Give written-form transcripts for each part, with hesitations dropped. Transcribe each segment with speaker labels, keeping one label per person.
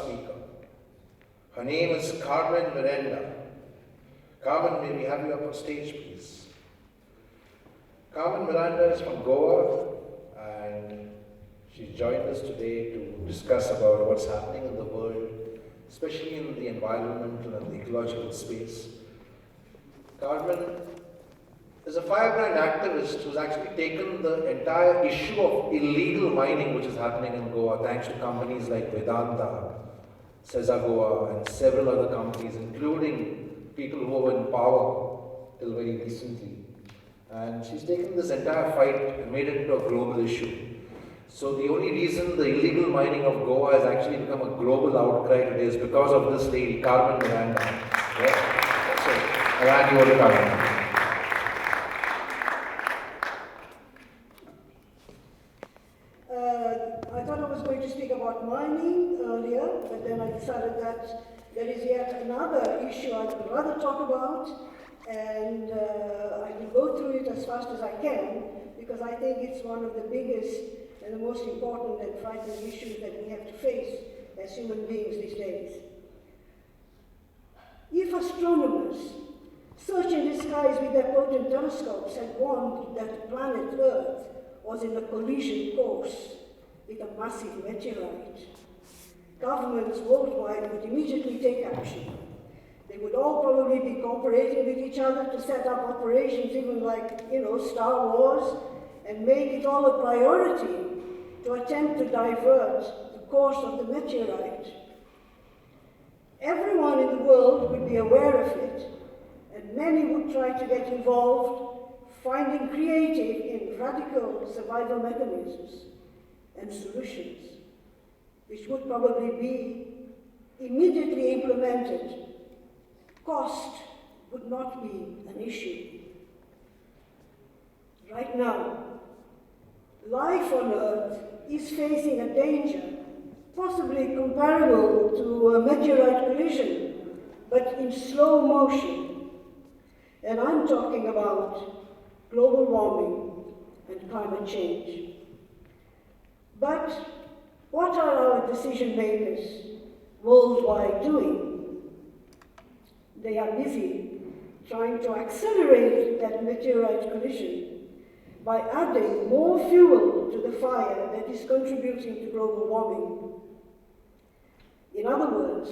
Speaker 1: speaker. Her name is Carmen Miranda. Carmen, may we have you up on stage, please? Carmen Miranda is from Goa, and she's joined us today to discuss about what's happening in the world, especially in the environmental and the ecological space. Carmen is a firebrand activist who's actually taken the entire issue of illegal mining which is happening in Goa, thanks to companies like Vedanta, Cesa Goa, and several other companies, including people who were in power till very recently. And she's taken this entire fight and made it into a global issue. So the only reason the illegal mining of Goa has actually become a global outcry today is because of this lady, Carmen Miranda. Yeah. So, I'll hand you over to Carmen.
Speaker 2: I thought I was going to speak about mining earlier, but then I decided that there is yet another issue I would rather talk about, and I will go through it as fast as I can, because I think it's one of the biggest and the most important and frightening issues that we have to face as human beings these days. If astronomers, searching the skies with their potent telescopes, had warned that the planet Earth was in a collision course with a massive meteorite, governments worldwide would immediately take action. They would all probably be cooperating with each other to set up operations, even like, Star Wars, and make it all a priority to attempt to divert the course of the meteorite. Everyone in the world would be aware of it, and many would try to get involved, finding creative and radical survival mechanisms and solutions, which would probably be immediately implemented. Cost would not be an issue. Right now, life on Earth is facing a danger, possibly comparable to a meteorite collision, but in slow motion. And I'm talking about global warming and climate change. But what are our decision makers worldwide doing? They are busy trying to accelerate that meteorite collision by adding more fuel to the fire that is contributing to global warming. In other words,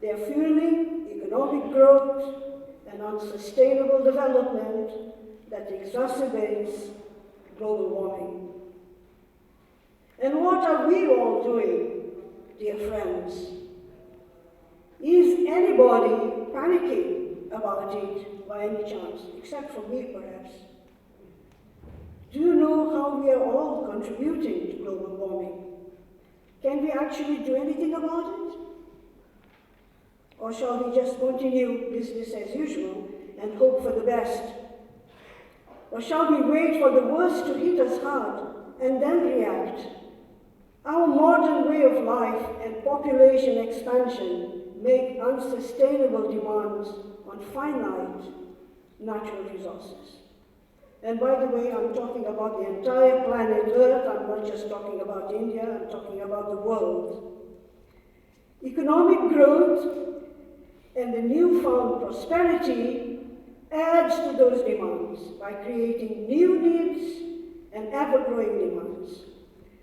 Speaker 2: they are fueling economic growth and unsustainable development that exacerbates global warming. And what are we all doing, dear friends? Is anybody panicking about it by any chance, except for me perhaps? Do you know how we are all contributing to global warming? Can we actually do anything about it? Or shall we just continue business as usual and hope for the best? Or shall we wait for the worst to hit us hard and then react? Our modern way of life and population expansion make unsustainable demands on finite natural resources. And by the way, I'm talking about the entire planet Earth. I'm not just talking about India, I'm talking about the world. Economic growth and the newfound prosperity adds to those demands by creating new needs and ever-growing demands.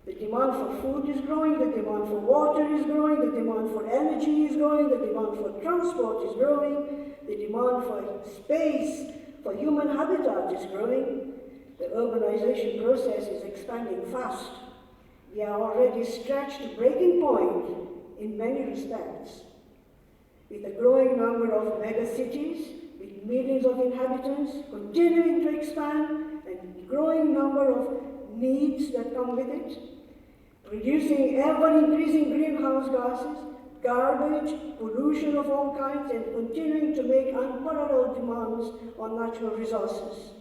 Speaker 2: The demand for food is growing, the demand for water is growing, the demand for energy is growing, the demand for transport is growing, the demand for space, for human habitat is growing. The urbanization process is expanding fast. We are already stretched to breaking point in many respects. With a growing number of megacities, with millions of inhabitants continuing to expand, and growing number of needs that come with it, producing ever-increasing greenhouse gases, garbage, pollution of all kinds, and continuing to make unparalleled demands on natural resources.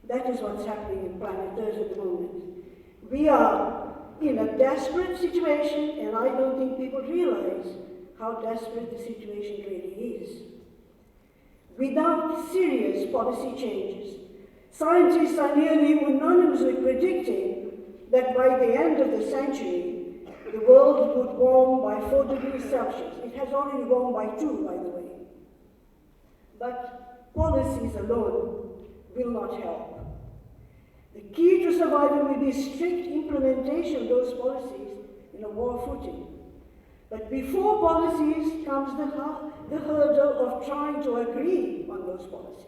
Speaker 2: That is what's happening in planet Earth at the moment. We are in a desperate situation, and I don't think people realize how desperate the situation really is. Without serious policy changes, scientists are nearly unanimously predicting that by the end of the century, the world would warm by degrees Celsius. It has already gone by 2, by the way. But policies alone will not help. The key to survival will be strict implementation of those policies in a war footing. But before policies comes the hurdle of trying to agree on those policies.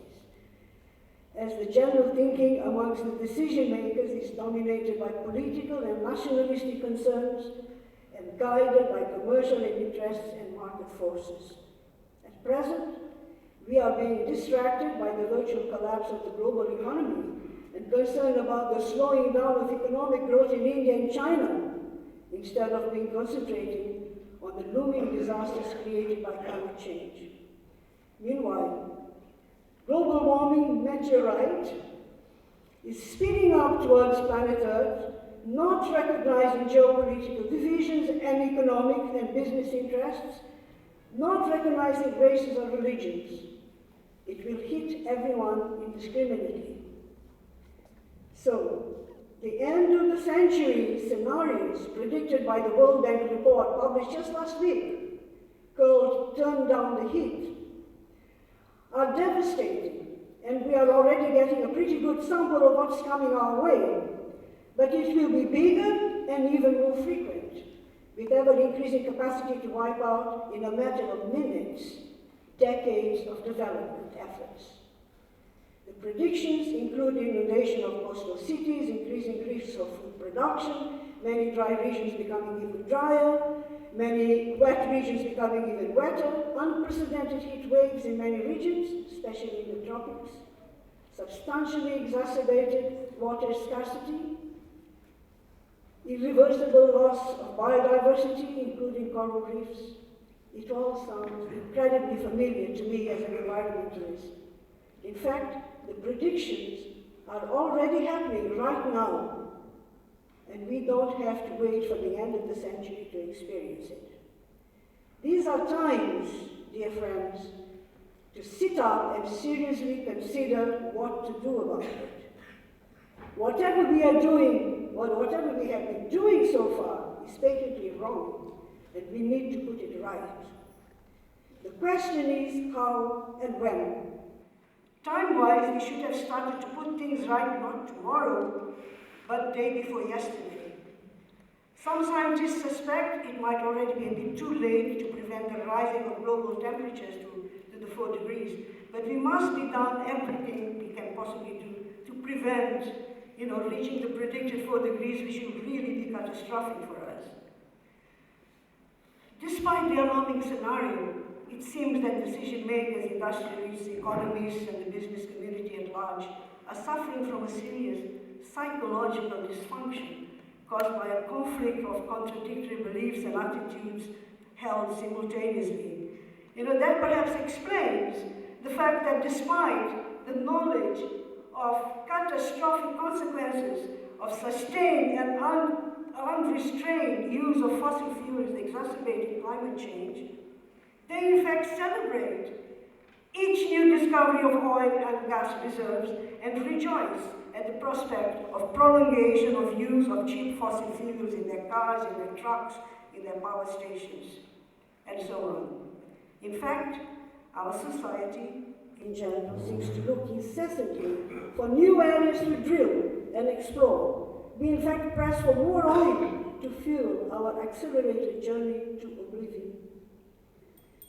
Speaker 2: As the general thinking amongst the decision makers is dominated by political and nationalistic concerns and guided by commercial interests and market forces. At present, we are being distracted by the virtual collapse of the global economy and concerned about the slowing down of economic growth in India and China, instead of being concentrated on the looming disasters created by climate change. Meanwhile, global warming meteorite is speeding up towards planet Earth, not recognizing geopolitical divisions and economic and business interests, not recognizing races or religions. It will hit everyone indiscriminately. So, the end of the century scenarios predicted by the World Bank report published just last week, called Turn Down the Heat, are devastating, and we are already getting a pretty good sample of what's coming our way. But it will be bigger and even more frequent, with ever-increasing capacity to wipe out, in a matter of minutes, decades of development efforts. The predictions include inundation of coastal cities, increasing risks of food production, many dry regions becoming even drier, many wet regions becoming even wetter, unprecedented heat waves in many regions, especially in the tropics, substantially exacerbated water scarcity, irreversible loss of biodiversity, including coral reefs. It all sounds incredibly familiar to me as an environmentalist. In fact, the predictions are already happening right now, and we don't have to wait for the end of the century to experience it. These are times, dear friends, to sit up and seriously consider what to do about it. Whatever we are doing, or whatever we have been doing so far, is patently wrong, and we need to put it right. The question is how and when. Time-wise, we should have started to put things right not tomorrow, but the day before yesterday. Some scientists suspect it might already be a bit too late to prevent the rising of global temperatures to the 4 degrees, but we must be done everything we can possibly do to prevent, reaching the predicted 4 degrees, which will really be catastrophic for us. Despite the alarming scenario, it seems that decision makers, industrialists, economists, and the business community at large are suffering from a serious psychological dysfunction caused by a conflict of contradictory beliefs and attitudes held simultaneously. That perhaps explains the fact that despite the knowledge of catastrophic consequences of sustained and unrestrained use of fossil fuels exacerbating climate change, they in fact celebrate each new discovery of oil and gas reserves and rejoice at the prospect of prolongation of use of cheap fossil fuels in their cars, in their trucks, in their power stations, and so on. In fact, our society in general seems to look incessantly for new areas to drill and explore. We in fact press for more oil to fuel our accelerated journey to oblivion.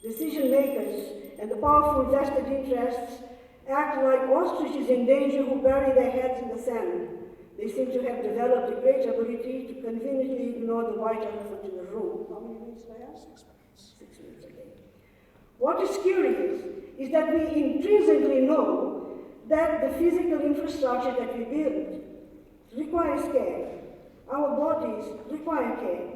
Speaker 2: Decision makers and the powerful vested interests act like ostriches in danger who bury their heads in the sand. They seem to have developed a great ability to conveniently ignore the white elephant in the room. How many minutes do I have? 6 minutes. 6 minutes, okay. What is curious is that we intrinsically know that the physical infrastructure that we build requires care. Our bodies require care.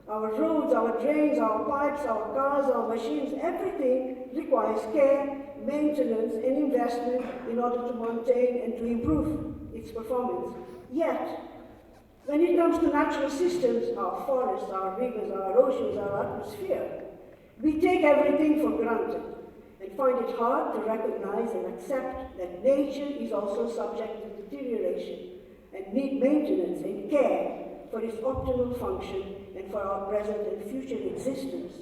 Speaker 2: Our roads, our drains, our pipes, our cars, our machines, everything requires care, maintenance, and investment in order to maintain and to improve its performance. Yet, when it comes to natural systems, our forests, our rivers, our oceans, our atmosphere, we take everything for granted and find it hard to recognize and accept that nature is also subject to deterioration and need maintenance and care for its optimal function and for our present and future existence.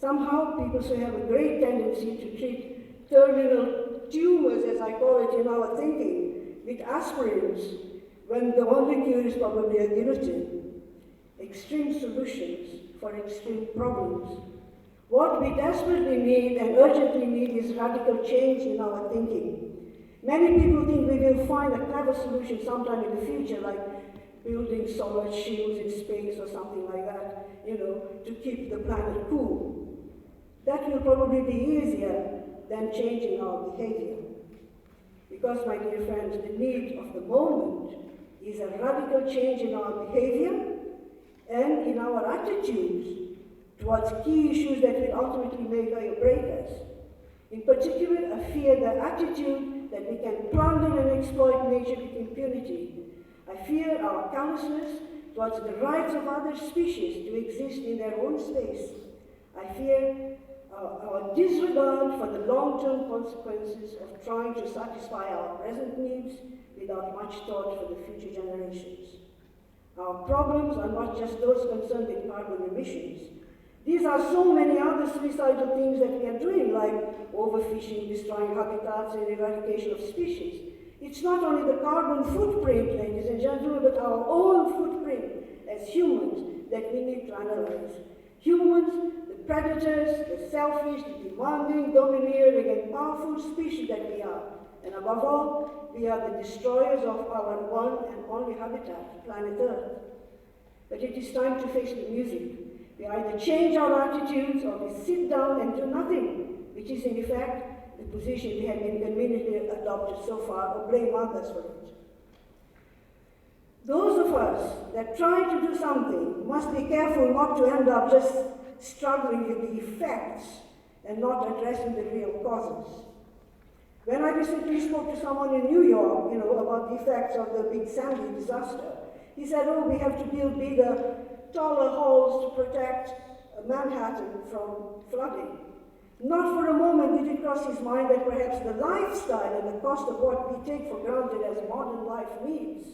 Speaker 2: Somehow, people still have a great tendency to treat terminal tumors, as I call it in our thinking, with aspirins, when the only cure is probably a guillotine. Extreme solutions for extreme problems. What we desperately need and urgently need is radical change in our thinking. Many people think we will find a clever solution sometime in the future, like building solar shields in space or something like that, to keep the planet cool. That will probably be easier than changing our behavior. Because, my dear friends, the need of the moment is a radical change in our behavior and in our attitudes towards key issues that will ultimately make or break us. In particular, I fear the attitude that we can plunder and exploit nature with impunity. I fear our callousness towards the rights of other species to exist in their own space. I fear our disregard for the long-term consequences of trying to satisfy our present needs without much thought for the future generations. Our problems are not just those concerned with carbon emissions. These are so many other suicidal things that we are doing, like overfishing, destroying habitats, and eradication of species. It's not only the carbon footprint, ladies and gentlemen, but our own footprint as humans that we need to analyze. Humans, the predators, the selfish, the demanding, domineering, and powerful species that we are. And above all, we are the destroyers of our one and only habitat, planet Earth. But it is time to face the music. We either change our attitudes or we sit down and do nothing, which is in effect the position we have been conveniently adopted so far, or blame others for it. Those of us that try to do something must be careful not to end up just struggling with the effects and not addressing the real causes. When I recently spoke to someone in New York, about the effects of the Big Sandy disaster, he said, we have to build bigger, taller halls to protect Manhattan from flooding. Not for a moment did it cross his mind that perhaps the lifestyle and the cost of what we take for granted as modern life needs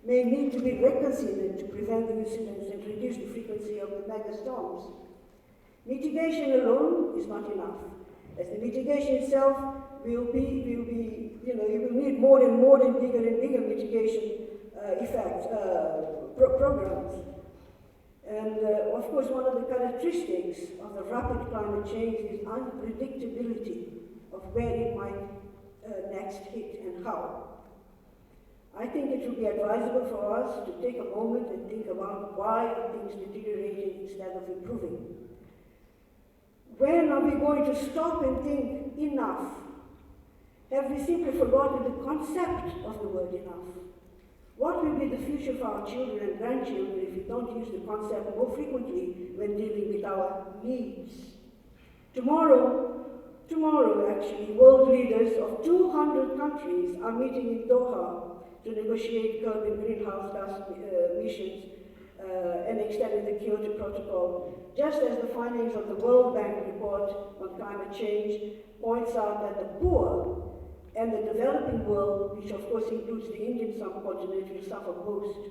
Speaker 2: may need to be reconsidered to prevent the incidents and reduce the frequency of the mega storms. Mitigation alone is not enough, as the mitigation itself will be you will need more and more and bigger mitigation programs. And of course, one of the characteristics of the rapid climate change is unpredictability of where it might next hit and how. I think it would be advisable for us to take a moment and think about why are things deteriorating instead of improving. When are we going to stop and think enough? Have we simply forgotten the concept of the word enough? What will be the future for our children and grandchildren if we don't use the concept more frequently when dealing with our needs? Tomorrow actually, world leaders of 200 countries are meeting in Doha to negotiate curbing greenhouse gas emissions and extending the Kyoto Protocol, just as the findings of the World Bank report on climate change points out that the poor and the developing world, which of course includes the Indian subcontinent, will suffer most.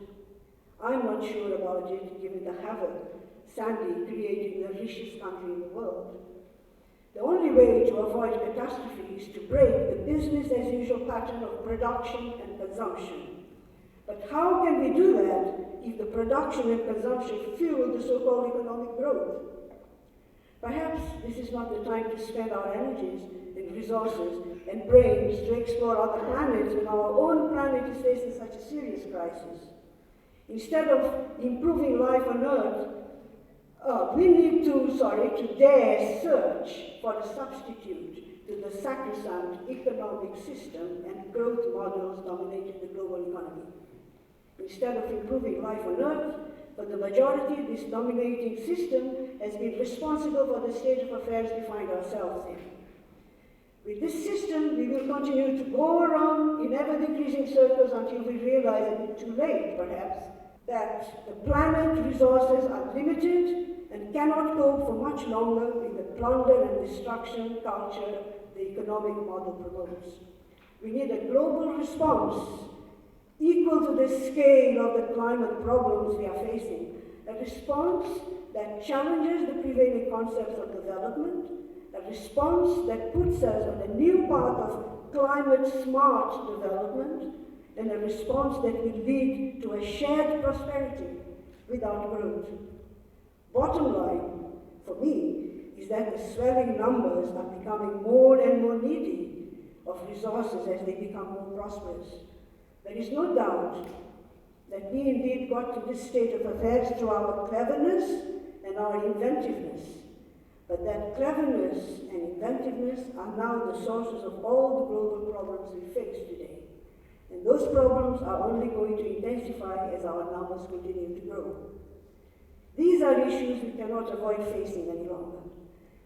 Speaker 2: I'm not sure about it, given the havoc Sandy created in the richest country in the world. The only way to avoid catastrophe is to break the business-as-usual pattern of production and consumption. But how can we do that if the production and consumption fuel the so-called economic growth? Perhaps this is not the time to spend our energies and resources and brains to explore other planets when our own planet is facing such a serious crisis. Instead of improving life on Earth, we need to dare search for a substitute to the sacrosanct economic system and growth models dominating the global economy. Instead of improving life on Earth, for the majority, this dominating system has been responsible for the state of affairs we find ourselves in. With this system, we will continue to go around in ever-decreasing circles until we realize, a bit too late perhaps, that the planet's resources are limited and cannot cope for much longer with the plunder and destruction culture the economic model promotes. We need a global response equal to the scale of the climate problems we are facing, a response that challenges the prevailing concepts of development, a response that puts us on a new path of climate-smart development, and a response that will lead to a shared prosperity without growth. Bottom line, for me, is that the swelling numbers are becoming more and more needy of resources as they become more prosperous. There is no doubt that we indeed got to this state of affairs through our cleverness and our inventiveness. But that cleverness and inventiveness are now the sources of all the global problems we face today. And those problems are only going to intensify as our numbers continue to grow. These are issues we cannot avoid facing any longer.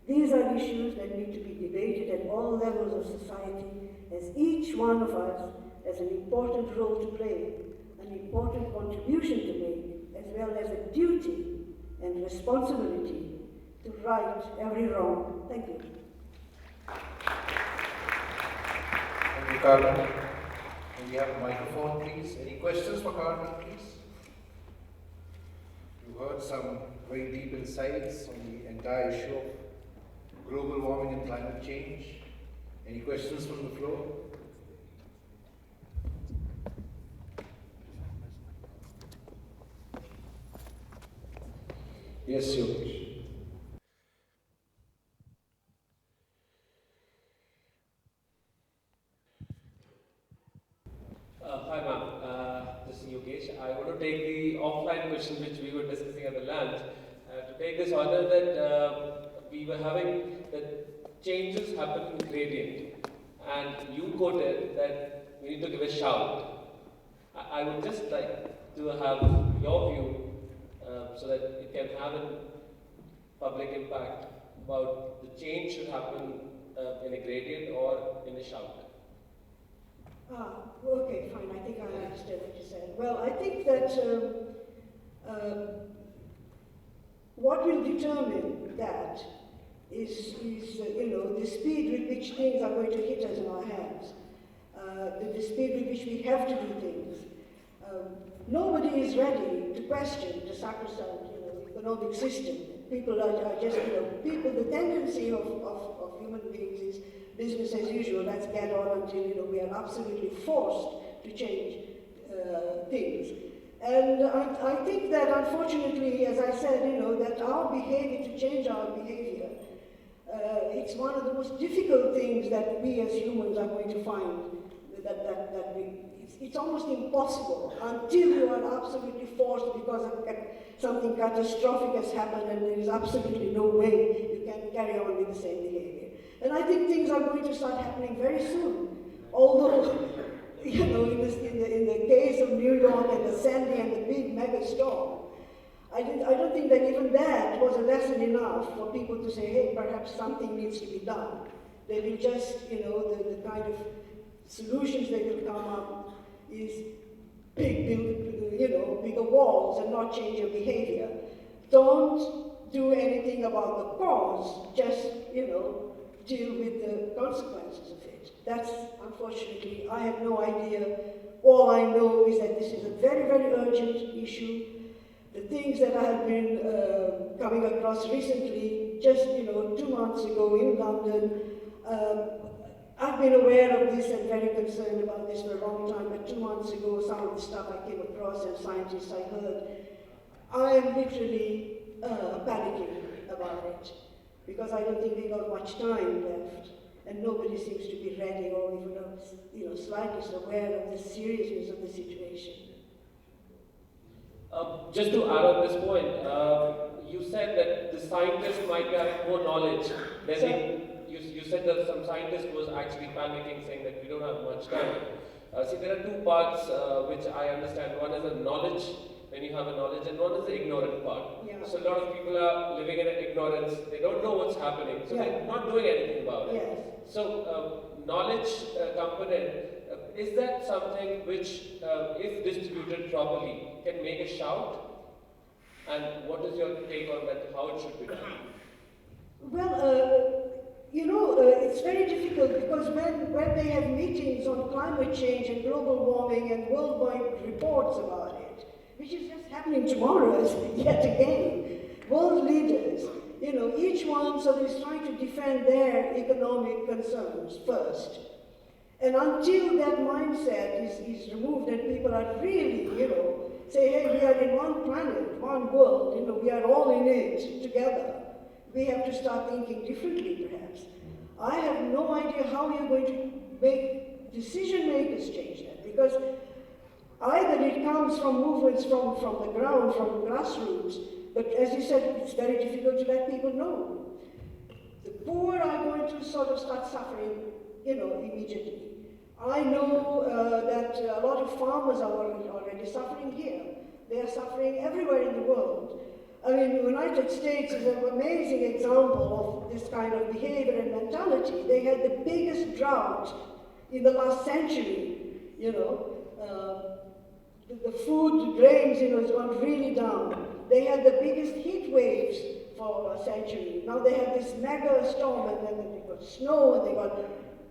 Speaker 2: These are issues that need to be debated at all levels of society, as each one of us has an important role to play, an important contribution to make, as well as a duty and responsibility to right every wrong. Thank you.
Speaker 1: Thank you, Carmen. Can we have a microphone, please? Any questions for Carmen, please? You heard some very deep insights on the entire issue of global warming and climate change. Any questions from the floor? Yes, Yogesh.
Speaker 3: Hi ma'am, this is Yogesh. I want to take the offline question which we were discussing at the lunch. To take this order that we were having that changes happen in gradient, and you quoted that we need to give a shout. I would just like to have your view so that it can have a public impact about the change should happen in a gradient or in a shout.
Speaker 2: Okay, fine. I think I understand what you said. Well, I think that what will determine that is the speed with which things are going to hit us in our hands, the speed with which we have to do things. Nobody is ready to question the sacrosanct, economic system. People are just, the tendency of human beings is business as usual. Let's get on until, we are absolutely forced to change things. And I think that unfortunately, as I said, that our behavior, to change our behavior, it's one of the most difficult things that we as humans are going to find. It's almost impossible until you are absolutely forced because of something catastrophic has happened and there is absolutely no way you can carry on with the same behavior. And I think things are going to start happening very soon. Although, in the case of New York and the Sandy and the big mega storm, I don't think that even that was a lesson enough for people to say, hey, perhaps something needs to be done. They will just, the kind of solutions they will come up is bigger walls and not change your behavior. Don't do anything about the cause, just, deal with the consequences of it. That's, unfortunately, I have no idea. All I know is that this is a very, very urgent issue. The things that I have been coming across recently, just, 2 months ago in London, I've been aware of this and very concerned about this for a long time, but 2 months ago, some of the stuff I came across and scientists I heard, I am literally panicking about it, because I don't think we got much time left, and nobody seems to be ready or even, slightest aware of the seriousness of the situation.
Speaker 3: Just to add on this point, you said that the scientists might be having more knowledge than you said that some scientist was actually panicking, saying that we don't have much time. See, there are two parts which I understand. One is the knowledge, when you have a knowledge, and one is the ignorant part.
Speaker 2: Yeah.
Speaker 3: So a lot of people are living in ignorance. They don't know what's happening, so they're not doing anything about it.
Speaker 2: Yes.
Speaker 3: So knowledge component, is that something which, if distributed properly, can make a shout? And what is your take on that, how it should be done?
Speaker 2: Well, it's very difficult because when they have meetings on climate change and global warming and worldwide reports about it, which is just happening tomorrow yet again, world leaders, each one sort of is trying to defend their economic concerns first. And until that mindset is removed and people are really, say, hey, we are in one planet, one world, we are all in it together. We have to start thinking differently, perhaps. I have no idea how you're going to make decision makers change that, because either it comes from movements from the ground, from grassroots, but as you said, it's very difficult to let people know. The poor are going to sort of start suffering, immediately. I know that a lot of farmers are already suffering here. They are suffering everywhere in the world. I mean, the United States is an amazing example of this kind of behavior and mentality. They had the biggest drought in the last century, the food grains, has gone really down. They had the biggest heat waves for a century. Now they have this mega storm, and then they got snow, and they got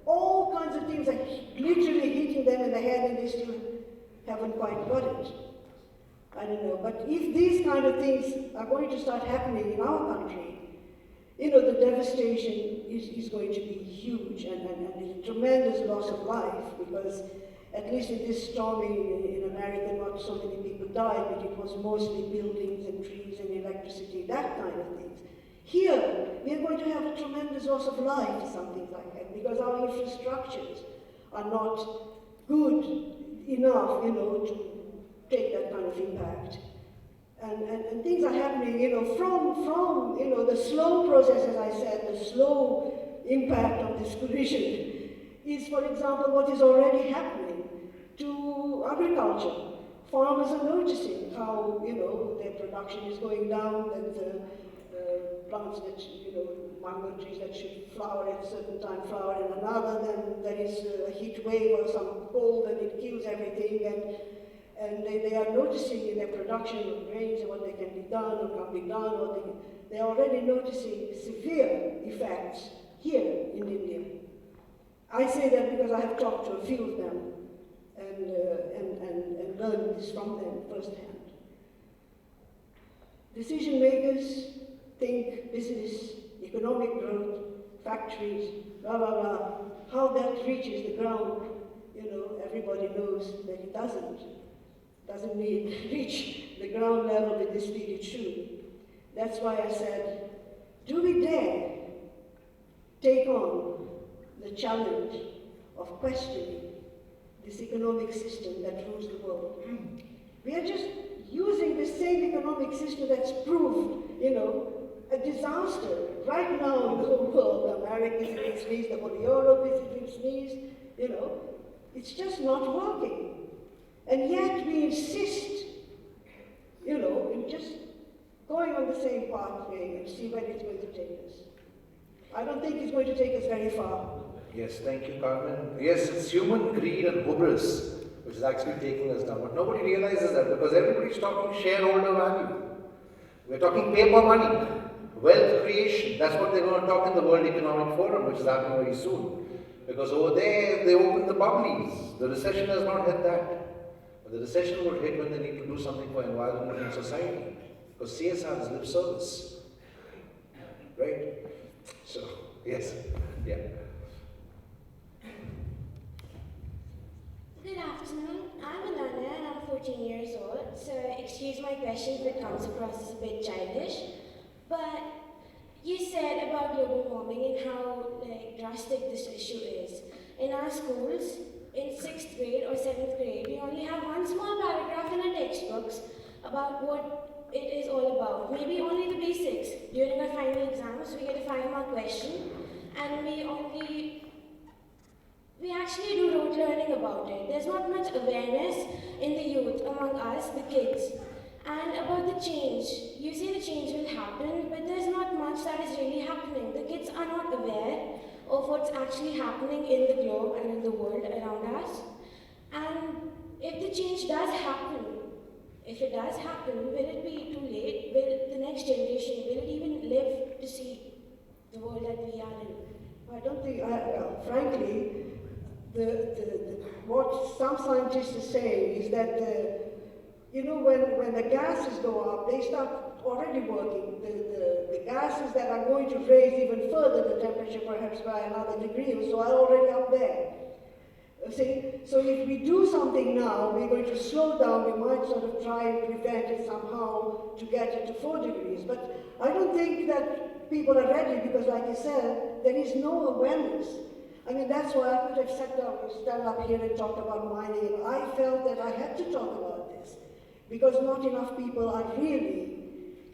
Speaker 2: all kinds of things that literally hitting them in the head, and they still haven't quite got it. I don't know. But if these kind of things are going to start happening in our country, the devastation is going to be huge, and a tremendous loss of life, because at least in this storm in America, not so many people died, but it was mostly buildings and trees and electricity, that kind of things. Here, we are going to have a tremendous loss of life, something like that, because our infrastructures are not good enough, to take that kind of impact. And things are happening, from the slow process, as I said, the slow impact of this collision is, for example, what is already happening to agriculture. Farmers are noticing how, their production is going down, that plants that, mango trees that should flower at a certain time flower in another, then there is a heat wave or some cold and it kills everything, and they are noticing in their production of grains what they can be done or can't be done, they are already noticing severe effects here in India. I say that because I have talked to a few of them and learned this from them firsthand. Decision makers think business, economic growth, factories, blah, blah, blah, how that reaches the ground, everybody knows that it doesn't. Doesn't reach the ground level with the speed it should. That's why I said, do we dare take on the challenge of questioning this economic system that rules the world? We are just using the same economic system that's proved, a disaster. Right now in the whole world, America is in its knees, the whole Europe is in its knees, it's just not working. And yet we insist, in just going on the same pathway and see where it's going to take us. I don't think it's going to take us very far.
Speaker 1: Yes, thank you, Carmen. Yes, it's human greed and hubris which is actually taking us down. But nobody realizes that, because everybody's talking shareholder value. We're talking paper money, wealth creation. That's what they're going to talk in the World Economic Forum, which is happening very soon. Because over there, they open the bubblies. The recession has not hit that. But the recession will hit when they need to do something for environment and society. Because CSR is lip service. Right? So, yes. Yeah.
Speaker 4: Good afternoon. I'm Ananya and I'm 14 years old. So, excuse my question if it comes across as a bit childish. But you said about global warming and how drastic this issue is. In our schools, in 6th grade or 7th grade, we only have one small paragraph in our textbooks about what it is all about. Maybe only the basics. During our final exams, we get a 5-mark question, and we actually do rote learning about it. There's not much awareness in the youth, among us, the kids. And about the change, you say the change will happen, but there's not much that is really happening. The kids are not aware of what's actually happening in the globe and in the world around us. And if the change does happen, will it be too late? Will the next generation, will it even live to see the world that we are in?
Speaker 2: I don't think, frankly, what some scientists are saying is that, when the gases go up, they start already working. The gases that are going to raise even further the temperature, perhaps by another degree or so, are already up there. See? So if we do something now, we're going to slow down. We might sort of try and prevent it somehow to get it to 4 degrees. But I don't think that people are ready because, like I said, there is no awareness. I mean, that's why I could have stand up here and talk about mining. And I felt that I had to talk about this because not enough people are really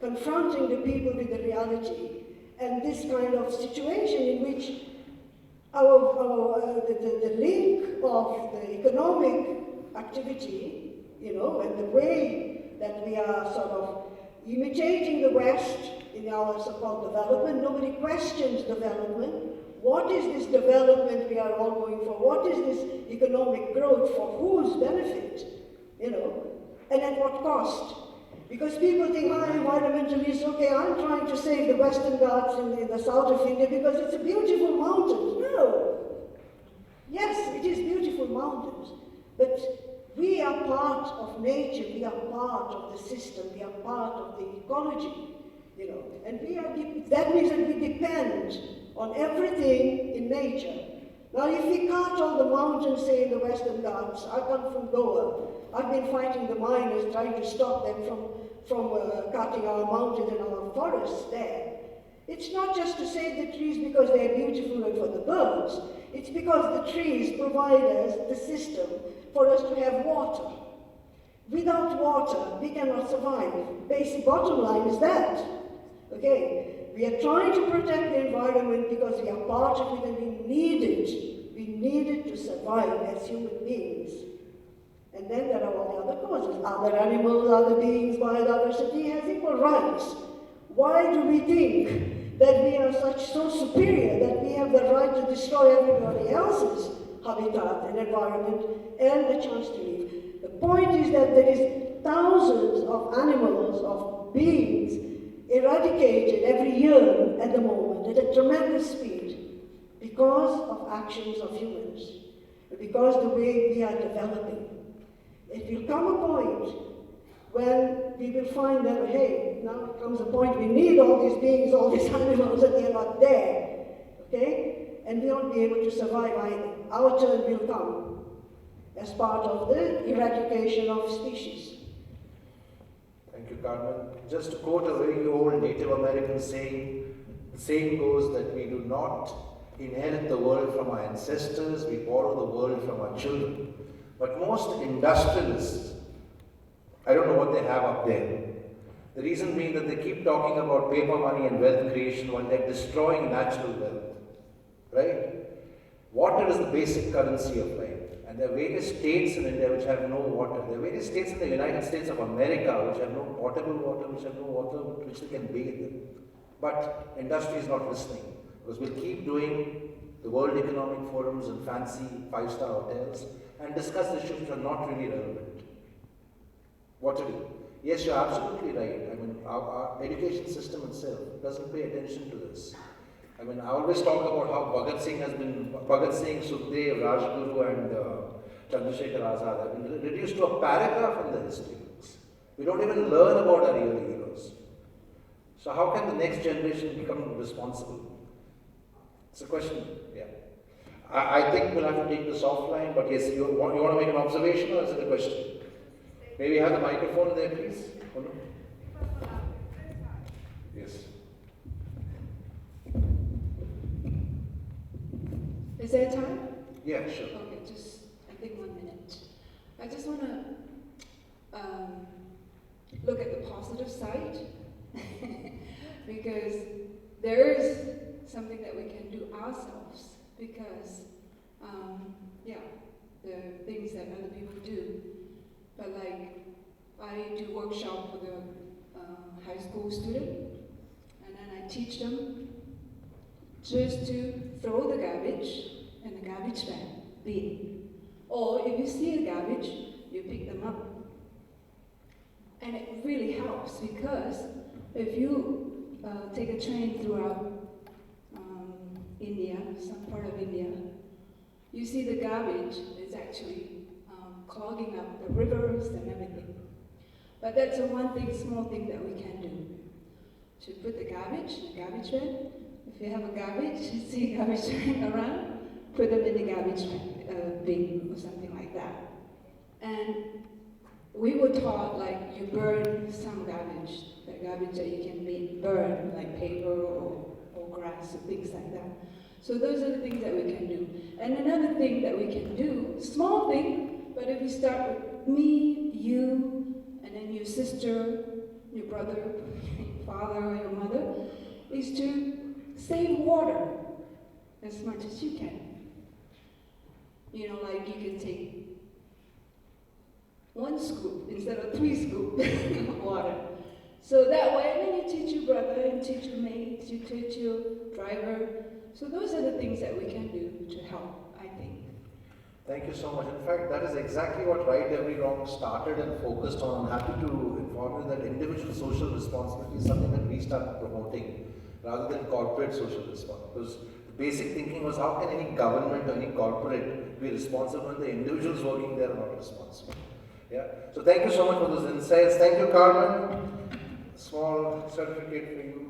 Speaker 2: confronting the people with the reality and this kind of situation in which the link of the economic activity, you know, and the way that we are sort of imitating the West in our so-called development. Nobody questions development. What is this development we are all going for? What is this economic growth for whose benefit, you know, and at what cost? Because people think, I'm environmentalist, okay, I'm trying to save the Western Ghats in the south of India because it's a beautiful mountain. No. Yes, it is beautiful mountains, but we are part of nature, we are part of the system, we are part of the ecology, you know, and that means that we depend on everything in nature. Now, if we cut all the mountains, say in the Western Ghats, I come from Goa, I've been fighting the miners, trying to stop them from cutting our mountains and our forests there. It's not just to save the trees because they're beautiful and for the birds. It's because the trees provide us the system for us to have water. Without water, we cannot survive. Basic bottom line is that. Okay? We are trying to protect the environment because we are part of it and we need it. We need it to survive as human beings. And then there are all the other causes. Other animals, other beings, biodiversity has equal rights. Why do we think that we are so superior that we have the right to destroy everybody else's habitat and environment and the chance to live? The point is that there is thousands of animals, of beings, eradicated every year at the moment at a tremendous speed because of actions of humans, because the way we are developing. It will come a point when we will find that, hey, now comes a point we need all these beings, all these animals, and they're not there, okay? And we won't be able to survive either. Our turn will come as part of the eradication of species.
Speaker 1: Thank you, Carmen. Just to quote a very old Native American saying, the saying goes that we do not inherit the world from our ancestors, we borrow the world from our children. But most industrialists, I don't know what they have up there. The reason being that they keep talking about paper money and wealth creation while they're destroying natural wealth, right? Water is the basic currency of life. And there are various states in India which have no water. There are various states in the United States of America which have no potable water, which have no water which they can bathe in. But industry is not listening because we'll keep doing the World Economic Forums and fancy 5-star hotels and discuss issues which are not really relevant. What to do? Yes, you're absolutely right. I mean, our education system itself doesn't pay attention to this. I mean, I always talk about how Bhagat Singh, Sukhdev, Rajguru and Chandrasekhar Azad have been reduced to a paragraph in the history books. We don't even learn about our real heroes. So how can the next generation become responsible? It's a question, yeah. I think we'll have to take this offline, but yes, you want to make an observation or is it a question? Maybe have the microphone there, please. Oh, no? Yes.
Speaker 5: Is there time?
Speaker 1: Yeah, sure.
Speaker 5: Okay, I think 1 minute. I just want to look at the positive side because there is something that we can do ourselves because, there are things that other people do. But like, I do workshop for the high school student and then I teach them just to throw the garbage in the garbage bin. Or if you see a garbage, you pick them up. And it really helps because if you take a train throughout India, some part of India, you see the garbage is actually clogging up the rivers and everything. But that's the one thing, small thing that we can do. to put the garbage in the garbage bin. If you have a garbage, see a garbage bin around, put them in the garbage bin or something like that. And we were taught like you burn some garbage, the garbage that you can burn, like paper or grass or things like that. So those are the things that we can do. And another thing that we can do, small thing, but if we start with me, you, and then your sister, your brother, your father, or your mother, is to save water as much as you can. You know, like you can take 1 scoop instead of 3 scoops of water. So that way, then you teach your brother, and teach your mates, you teach your driver. So those are the things that we can do to help, I think.
Speaker 1: Thank you so much. In fact, that is exactly what Right Every Wrong started and focused on. I'm happy to inform you that individual social responsibility is something that we started promoting rather than corporate social responsibility. Because the basic thinking was, how can any government or any corporate be responsible when the individuals working there are not responsible? Yeah. So thank you so much for those insights. Thank you, Carmen. Small certificate for you.